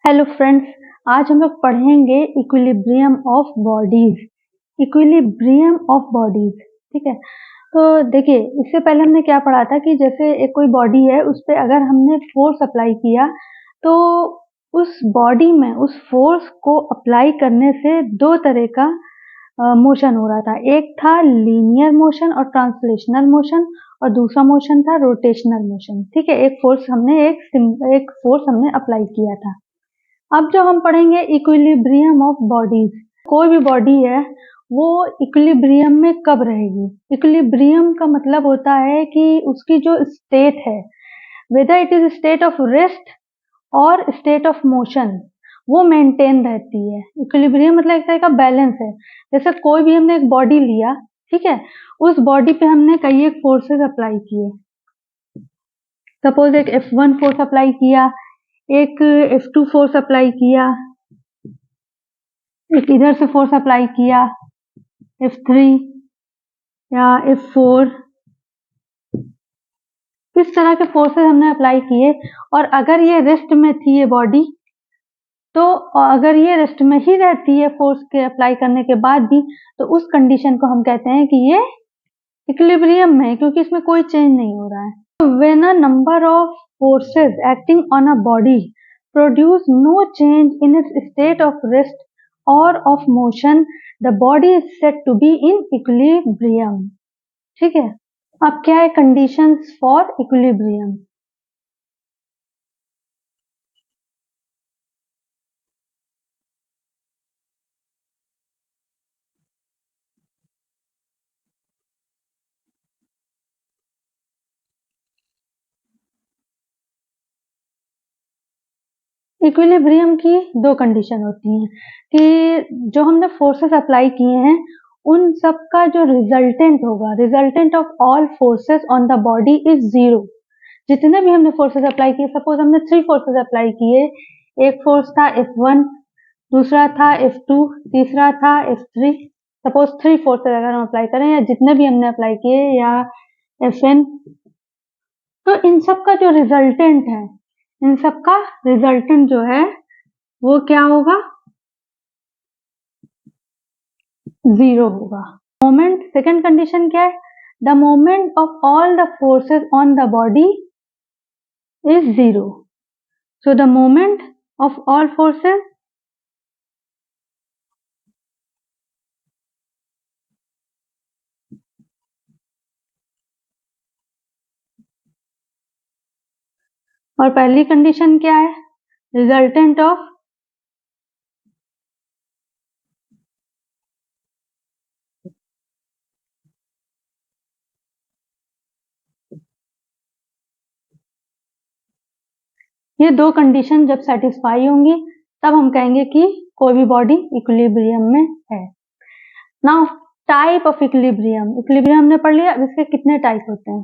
Hello friends, आज हम लोग पढ़ेंगे equilibrium of bodies. Equilibrium of bodies, ठीक है। तो देखिए, इससे पहले हमने क्या पढ़ा था कि जैसे एक कोई बॉडी है, उस पे अगर हमने फोर्स अप्लाई किया तो उस बॉडी में उस फोर्स को अप्लाई करने से दो तरह का मोशन हो रहा था। एक था लीनियर मोशन और ट्रांसलेशनल मोशन, और दूसरा मोशन था रोटेशनल मोशन। ठीक है, एक फोर्स हमने अप्लाई किया था। अब जो हम पढ़ेंगे इक्विलिब्रियम ऑफ बॉडीज, कोई भी बॉडी है वो इक्विलिब्रियम में कब रहेगी। इक्विलिब्रियम का मतलब होता है कि उसकी जो स्टेट है, whether it is state of rest और स्टेट ऑफ मोशन, वो मेंटेन रहती है। इक्विलिब्रियम मतलब एक तरह का बैलेंस है। जैसे कोई भी हमने एक बॉडी लिया, ठीक है, उस बॉडी पे हमने कई एक फोर्सेस अप्लाई किए। सपोज एक F1 फोर्स अप्लाई किया, एक F2 फोर्स अप्लाई किया, एक इधर से फोर्स अप्लाई किया F3 या F4, इस तरह के फोर्सेस हमने अप्लाई किए। और अगर ये रेस्ट में थी ये बॉडी, तो अगर ये रेस्ट में ही रहती है फोर्स के अप्लाई करने के बाद भी, तो उस कंडीशन को हम कहते हैं कि ये इक्विलिब्रियम में है, क्योंकि इसमें कोई चेंज नहीं हो रहा है। When a number of forces acting on a body produce no change in its state of rest और of motion, the body is said to be in equilibrium. ठीक है, अब क्या है कंडीशंस फॉर इक्विलिब्रियम। इक्विलिब्रियम की दो condition होती हैं कि जो हमने फोर्सेस अप्लाई किए हैं उन सब का जो रिजल्टेंट होगा, resultant of all forces on the body is zero. जितने भी हमने फोर्सेस अप्लाई किए, सपोज हमने 3 फोर्सेस अप्लाई किए, एक फोर्स था F1, दूसरा था F2, तीसरा था F3। सपोज 3 फोर्सेस अगर हम अप्लाई करें, या जितने भी हमने अप्लाई किए, या Fn, तो इन सब का जो रिजल्टेंट है, इन सब का रिजल्टेंट जो है वो क्या होगा, जीरो होगा। मोमेंट, सेकंड कंडीशन क्या है, the moment of all the forces on the body is zero. So the moment of all forces और पहली कंडीशन क्या है, रिजल्टेंट ऑफ ये दो कंडीशन जब सेटिस्फाई होंगी तब हम कहेंगे कि कोई भी बॉडी इक्विलिब्रियम में है। Now type of equilibrium, equilibrium हमने पढ़ लिया, अब इसके कितने टाइप होते हैं।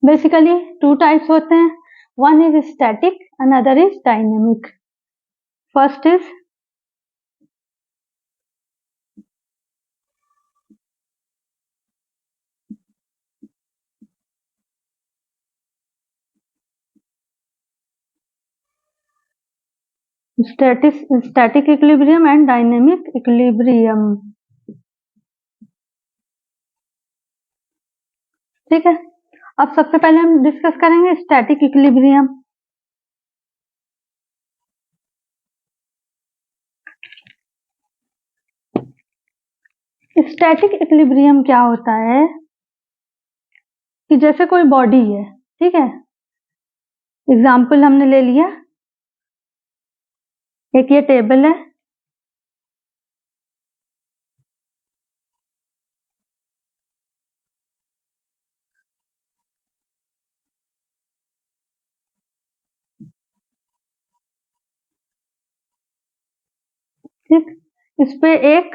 बेसिकली 2 टाइप्स होते हैं, one is static, another is dynamic. First is static equilibrium and dynamic equilibrium। ठीक है, अब सबसे पहले हम डिस्कस करेंगे स्टैटिक इक्विलिब्रियम। स्टैटिक इक्विलिब्रियम क्या होता है कि जैसे कोई बॉडी है, ठीक है, एग्जाम्पल हमने ले लिया, एक ये टेबल है, ठीक, इस पे एक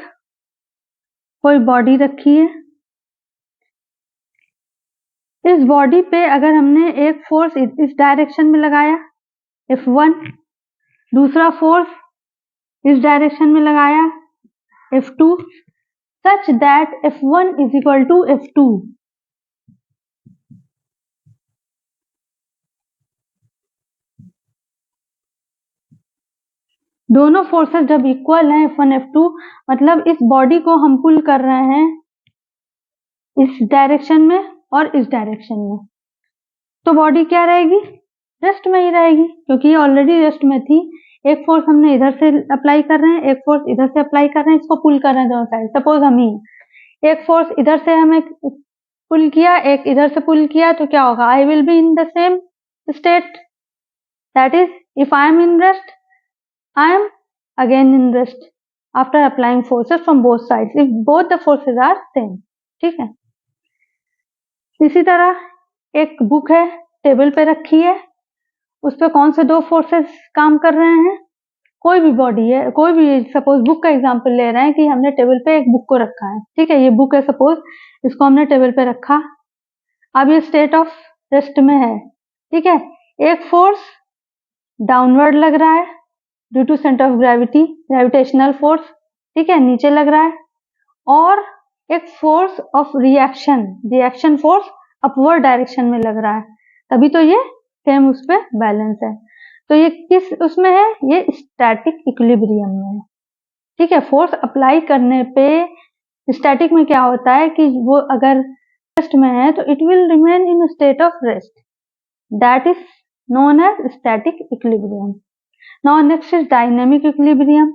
कोई बॉडी रखी है। इस बॉडी पे अगर हमने एक फोर्स इस डायरेक्शन में लगाया F1, दूसरा फोर्स इस डायरेक्शन में लगाया F2 such that F1 is equal to F2. दोनों फोर्सेस जब इक्वल हैं F1 F2, मतलब इस बॉडी को हम पुल कर रहे हैं इस डायरेक्शन में और इस डायरेक्शन में, तो बॉडी क्या रहेगी? रेस्ट में ही रहेगी, क्योंकि ये ऑलरेडी रेस्ट में थी। एक फोर्स हमने इधर से अप्लाई कर रहे हैं, एक फोर्स इधर से अप्लाई कर रहे हैं, इसको पुल कर रहे हैं दोनों साइड। सपोज हम ही एक फोर्स इधर से हमें पुल किया, एक इधर से पुल किया, तो क्या होगा? I will be in the same state, that is if I am in rest, I am again in rest after applying forces from both sides if both the forces are same. ठीक है, इसी तरह एक book है, table पे रखी है, उस पर कौन से दो फोर्सेस काम कर रहे हैं? कोई भी बॉडी है, कोई भी, सपोज बुक का एग्जांपल ले रहे हैं कि हमने टेबल पे एक बुक को रखा है। ठीक है, ये बुक है, सपोज इसको हमने टेबल पे रखा, अब ये स्टेट ऑफ रेस्ट में है। ठीक है, एक फोर्स डाउनवर्ड लग रहा है due to centre of gravity, gravitational force, ठीक है, नीचे लग रहा है, और एक force of reaction, reaction force upward direction में लग रहा है, तभी तो ये सेम उस पर बैलेंस है। तो ये किस उसमें है? ये स्टैटिक इक्विलिब्रियम में है। ठीक है, फोर्स अप्लाई करने पे स्टैटिक में क्या होता है कि वो अगर रेस्ट में है तो it will remain in state of rest, that is known as static equilibrium. Now next is dynamic equilibrium.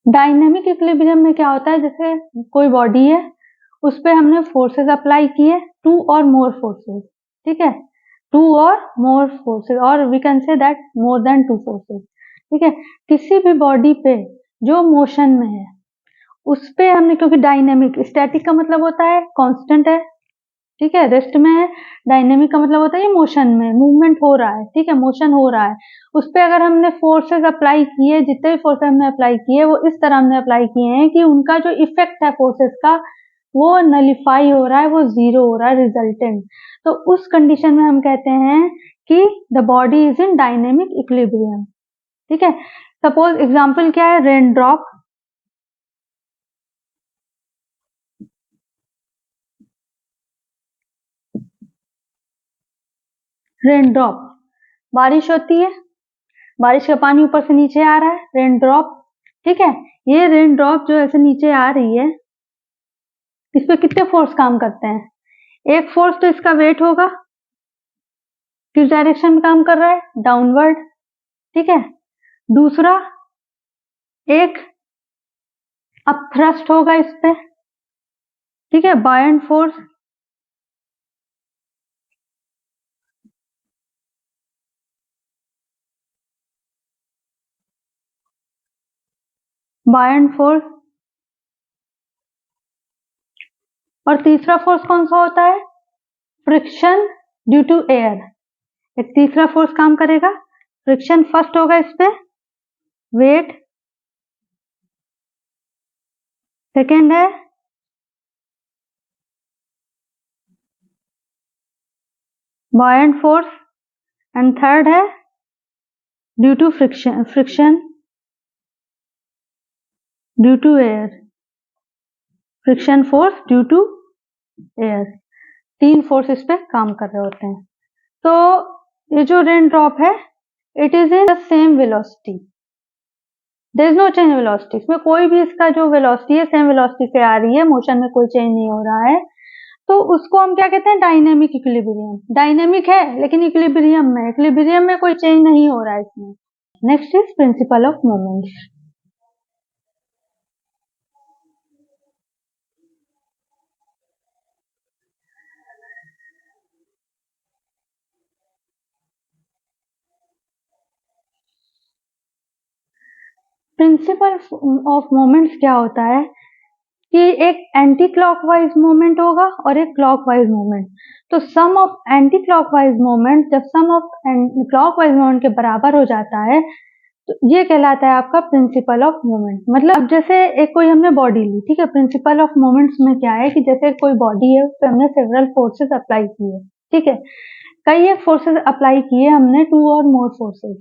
Dynamic equilibrium में क्या होता है? जैसे कोई बॉडी है, उस पर हमने फोर्सेस अप्लाई किए, टू और मोर फोर्सेस। ठीक है, टू और मोर फोर्सेस, और we can say that more than two forces. ठीक है, किसी भी बॉडी पे जो मोशन में है उस पे हमने, क्योंकि डायनेमिक, स्टैटिक का मतलब होता है कांस्टेंट है, ठीक है, रेस्ट में है, डायनेमिक का मतलब होता है ये मोशन में, मूवमेंट हो रहा है, ठीक है, मोशन हो रहा है, उस पर अगर हमने फोर्सेस अप्लाई किए, जितने भी फोर्सेस हमने अप्लाई किए वो इस तरह हमने अप्लाई किए हैं कि उनका जो इफेक्ट है फोर्सेस का वो नलिफाई हो रहा है, वो जीरो हो रहा है, रिजल्टेंट। तो उस कंडीशन में हम कहते हैं कि the body is in dynamic equilibrium. ठीक है, सपोज एग्जाम्पल क्या है? Rain drop. रेन ड्रॉप, बारिश होती है, बारिश का पानी ऊपर से नीचे आ रहा है, रेन ड्रॉप। ठीक है, ये रेन ड्रॉप जो ऐसे नीचे आ रही है, इस पे कितने फोर्स काम करते हैं? एक फोर्स तो इसका वेट होगा, किस डायरेक्शन में काम कर रहा है? डाउनवर्ड। ठीक है, दूसरा एक अपथ्रस्ट होगा इस पे, ठीक है, बायएंड फोर्स। बायएंड फोर्स, और तीसरा फोर्स कौन सा होता है? Friction due to air. एक तीसरा फोर्स काम करेगा, फ्रिक्शन फर्स्ट होगा इस पे, वेट सेकेंड है बायएंड फोर्स, एंड थर्ड है due to friction, friction due to air, friction force due to air. तीन फोर्स इस पे काम कर रहे होते हैं। तो ये जो रेन ड्रॉप है, it is in the same velocity, there is no change velocity, इसमें कोई भी इसका जो वेलोसिटी है सेम वेलोसिटी से आ रही है, मोशन में कोई चेंज नहीं हो रहा है, तो उसको हम क्या कहते हैं? Dynamic equilibrium. डायनेमिक है लेकिन इक्विलिब्रियम में, इक्विलिब्रियम में कोई चेंज नहीं हो रहा है इसमें। Next is principal of moments. Principal of moments क्या होता है? कि एक एंटी क्लॉकवाइज मूवमेंट होगा और एक क्लॉकवाइज मूवमेंट। तो सम ऑफ एंटी क्लॉकवाइज मूवमेंट जब सम ऑफ क्लॉकवाइज मूवमेंट के बराबर हो जाता है तो ये कहलाता है आपका प्रिंसिपल ऑफ मूवमेंट। मतलब जैसे एक कोई हमने बॉडी ली, ठीक है, प्रिंसिपल ऑफ मूवमेंट्स में क्या है कि जैसे कोई बॉडी है उस पर हमने सेवरल फोर्सेस अप्लाई किए, ठीक है, कई एक फोर्सेस अप्लाई किए हमने, 2 और मोर फोर्सेस,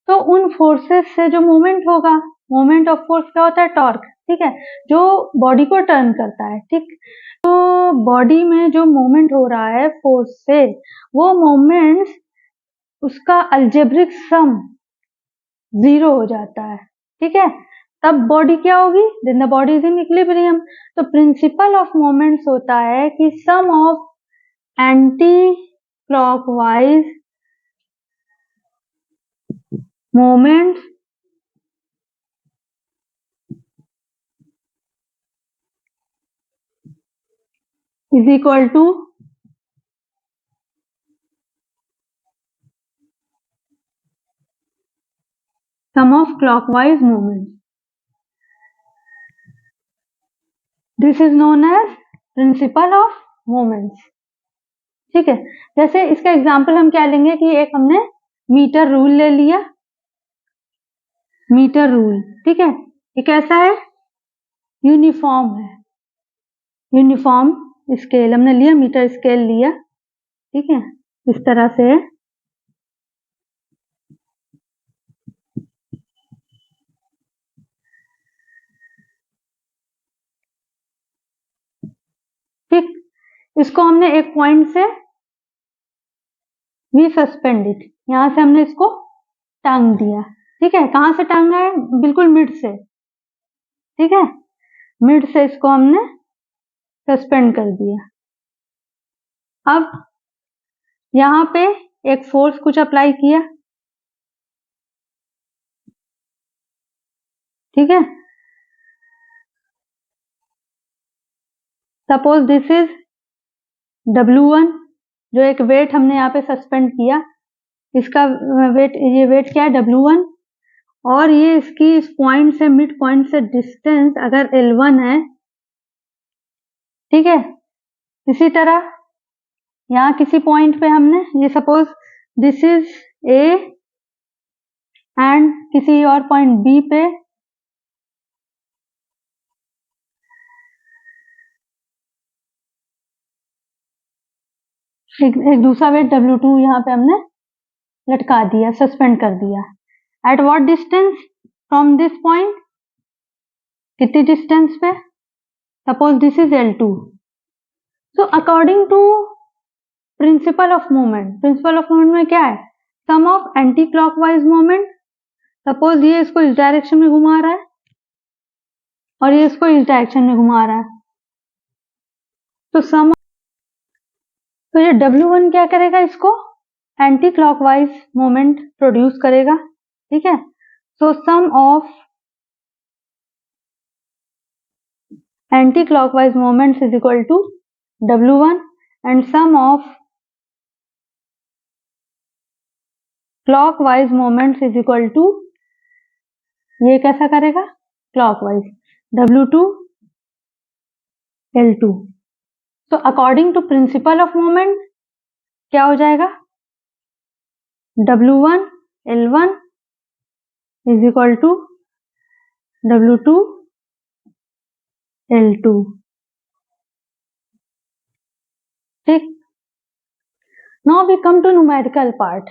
तो उन फोर्सेस से जो मूवमेंट होगा, मूवमेंट ऑफ फोर्स क्या होता है, टॉर्क, ठीक है, जो बॉडी को टर्न करता है, ठीक। तो बॉडी में जो मूवमेंट हो रहा है फोर्स से, वो मूवमेंट्स उसका अलजेब्रिक सम 0 हो जाता है, ठीक है, तब बॉडी क्या होगी, then the body is in equilibrium. तो प्रिंसिपल ऑफ मोमेंट्स होता है कि sum of anti clockwise moments is equal to sum of clockwise moments. This is known as principle of moments, ठीक है। जैसे इसका एग्जांपल हम क्या लेंगे कि एक हमने मीटर रूल ले लिया, मीटर रूल, ठीक है, ये कैसा है, यूनिफॉर्म है, यूनिफॉर्म स्केल हमने लिया, मीटर स्केल लिया, ठीक है, इस तरह से है। ठीक, इसको हमने एक पॉइंट से वी सस्पेंडेड, यहां से हमने इसको टांग दिया, ठीक है, कहां से टांगा है, बिल्कुल मिड से, ठीक है, मिड से इसको हमने सस्पेंड कर दिया। अब यहां पे एक फोर्स कुछ अप्लाई किया, ठीक है, सपोज दिस इज W1, जो एक वेट हमने यहाँ पे सस्पेंड किया, इसका वेट, ये वेट क्या है, W1, और ये इसकी इस पॉइंट से, मिड पॉइंट से डिस्टेंस अगर L1 है, ठीक है, इसी तरह यहाँ किसी पॉइंट पे हमने, ये suppose this is A and किसी और पॉइंट B पे एक दूसरा वेट W2 यहाँ पे हमने लटका दिया, सस्पेंड कर दिया। At what distance from this point, कितनी डिस्टेंस पे, suppose this is L2। So according to principle of movement, principle of movement में क्या है, sum of anti clockwise movement, suppose ये इसको इस डायरेक्शन में घुमा रहा है और ये इसको इस डायरेक्शन में घुमा रहा है, तो सम, तो ये W1 क्या करेगा, इसको एंटी क्लॉकवाइज मोमेंट प्रोड्यूस करेगा, ठीक है। So sum of anti clockwise moments is equal to W1 and sum of clockwise moments is equal to, ये कैसा करेगा, क्लॉकवाइज, W2 L2। तो according to principle of moment क्या हो जाएगा, W1 L1 is equal to W2 L2, ठीक। Now we come to numerical part.